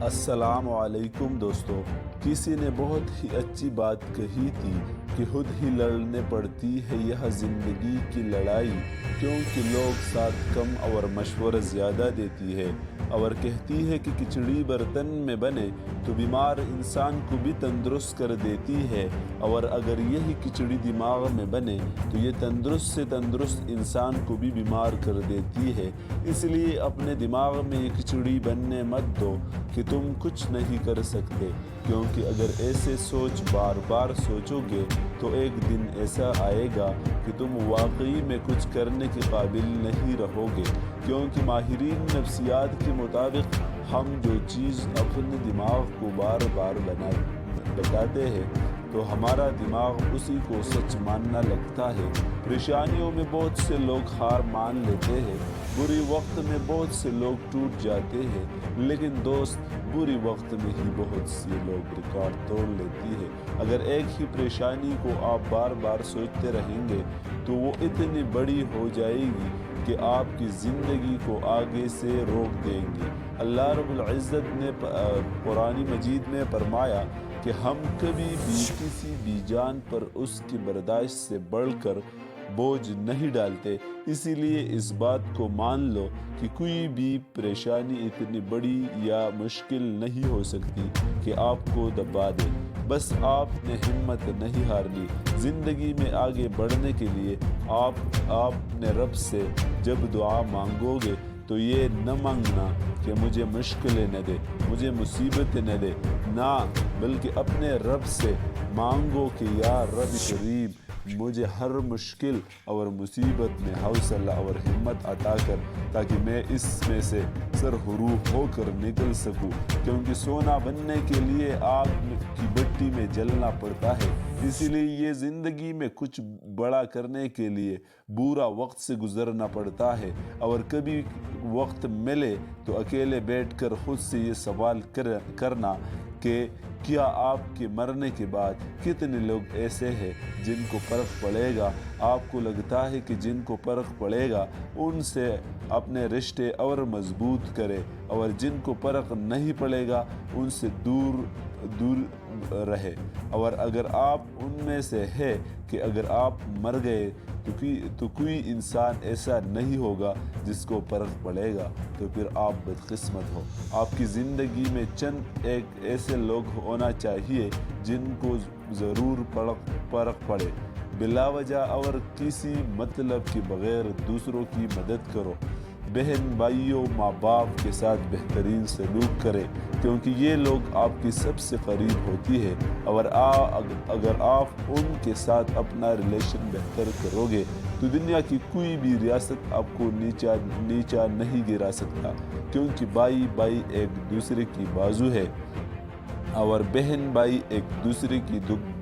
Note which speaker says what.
Speaker 1: السلام علیکم دوستو، کسی نے بہت ہی اچھی بات کہی تھی کہ خود ہی لڑنے پڑتی ہے یہ زندگی کی لڑائی، کیونکہ لوگ ساتھ کم اور مشورہ زیادہ دیتی ہے اور کہتی ہے کہ کھچڑی برتن میں بنے تو بیمار انسان کو بھی تندرست کر دیتی ہے، اور اگر یہی کھچڑی دماغ میں بنے تو یہ تندرست سے تندرست انسان کو بھی بیمار کر دیتی ہے۔ اس لیے اپنے دماغ میں یہ کھچڑی بننے مت دو کہ تم کچھ نہیں کر سکتے، کیونکہ اگر ایسے سوچ بار بار سوچو گے تو ایک دن ایسا آئے گا کہ تم واقعی میں کچھ کرنے کے قابل نہیں رہو گے، کیونکہ ماہرین نفسیات کے مطابق ہم جو چیز اپنے دماغ کو بار بار بتاتے ہیں تو ہمارا دماغ اسی کو سچ ماننا لگتا ہے۔ پریشانیوں میں بہت سے لوگ ہار مان لیتے ہیں، بری وقت میں بہت سے لوگ ٹوٹ جاتے ہیں، لیکن دوست، بری وقت میں ہی بہت سے لوگ ریکارڈ توڑ لیتی ہے۔ اگر ایک ہی پریشانی کو آپ بار بار سوچتے رہیں گے تو وہ اتنی بڑی ہو جائے گی کہ آپ کی زندگی کو آگے سے روک دیں گی۔ اللہ رب العزت نے قرآن مجید میں فرمایا کہ ہم کبھی بھی کسی بھی جان پر اس کی برداشت سے بڑھ کر بوجھ نہیں ڈالتے، اسی لیے اس بات کو مان لو کہ کوئی بھی پریشانی اتنی بڑی یا مشکل نہیں ہو سکتی کہ آپ کو دبا دے۔ بس آپ نے ہمت نہیں ہارنی۔ زندگی میں آگے بڑھنے کے لیے آپ نے رب سے جب دعا مانگو گے تو یہ نہ مانگنا کہ مجھے مشکلیں نہ دے، مجھے مصیبتیں نہ دے، نہ بلکہ اپنے رب سے مانگو کہ یا رب کریم مجھے ہر مشکل اور مصیبت میں حوصلہ اور ہمت عطا کر، تاکہ میں اس میں سے سرخرو ہو کر نکل سکوں، کیونکہ سونا بننے کے لیے آگ کی بھٹی میں جلنا پڑتا ہے۔ اسی لیے یہ زندگی میں کچھ بڑا کرنے کے لیے برا وقت سے گزرنا پڑتا ہے، اور کبھی وقت ملے تو اکیلے بیٹھ کر خود سے یہ سوال کرنا کہ کیا آپ کے مرنے کے بعد کتنے لوگ ایسے ہیں جن کو فرق پڑے گا؟ آپ کو لگتا ہے کہ جن کو فرق پڑے گا ان سے اپنے رشتے اور مضبوط کرے، اور جن کو فرق نہیں پڑے گا ان سے دور رہے۔ اور اگر آپ ان میں سے ہے کہ اگر آپ مر گئے تو کوئی انسان ایسا نہیں ہوگا جس کو فرق پڑے گا، تو پھر آپ بدقسمت ہو۔ آپ کی زندگی میں چند ایک ایسے لوگ ہونا چاہیے جن کو ضرور فرق پڑے۔ بلا وجہ اور کسی مطلب کے بغیر دوسروں کی مدد کرو۔ بہن بھائیوں، ماں باپ کے ساتھ بہترین سلوک کرے، کیونکہ یہ لوگ آپ کی سب سے قریب ہوتی ہے، اور اگر آپ ان کے ساتھ اپنا ریلیشن بہتر کرو گے تو دنیا کی کوئی بھی ریاست آپ کو نیچا نہیں گرا سکتا، کیونکہ بھائی ایک دوسرے کی بازو ہے اور بہن بھائی ایک دوسرے کی دکھ